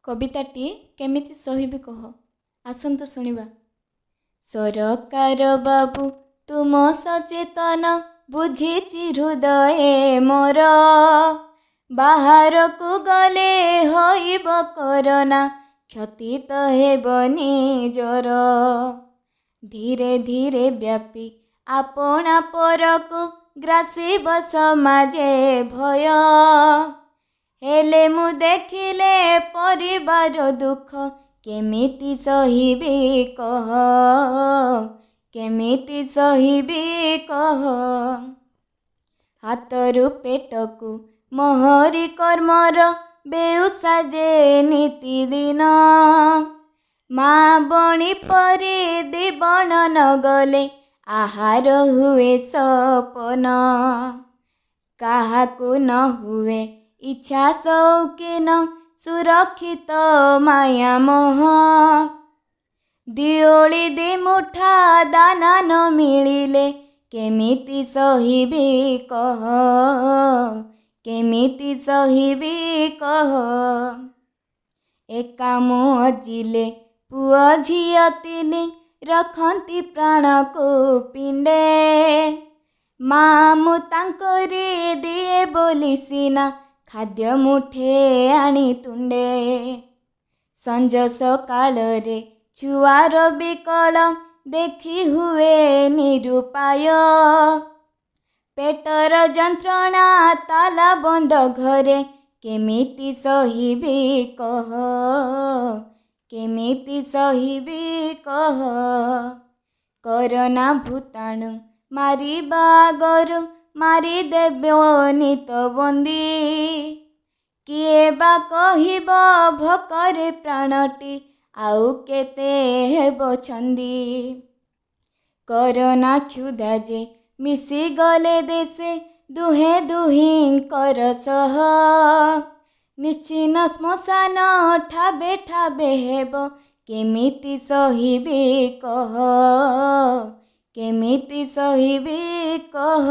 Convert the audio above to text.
कविताटी केमिति सहिबी कह आसंतु शुणिबा। सरकार बाबू तुम सचेतन बुझिछि हृदय मोर, बाहर को गले होइब करोना क्षति तो हेबनी जोर। धीरे धीरे व्यापी आपणा परको ग्रासिब समाजे भय, हेले मु देखिले परिवार दुख केमिति सहिबी कह, केमिति सहिबी कह। हाथरु पेटकु मोहरी कर्मर बेउसा जे नीति दिन, माँ बणी परी दीबन न गले आहार हुए सपन। काहाकु न हुए इच्छा शौकीन सुरक्षित माया मोह, दिओली दी मुठा दाना न मिलिले केमिति सहिबी कह, केमिति सहिबी कह। एका मुजिले पुआ झिया तिनी रखती प्राण को पिंडे, माँ मु तांकरी दिए बोली सिना खाद्य मुठे आनी तुंडे। संज सकाल रे छुआर बिकल देखी हुए निरुपाय, पेटर जंत्रणा ताला बंद घरे केमिति सहिबी कह, केमिति सहिबी कह। करोना भूताणु मारिबा आगरु मारी देबनी तो बंदी, किए बा कहिब भकरे प्राणटी आउ केते हेब छंदी। करोना क्षुधा जे मिसी गले देशे दुहे दुहिंकर सह, निश्चिन श्मशान ठाबे ठाबे हेब केमिति सहिबी कह, केमिति सहिबी कह।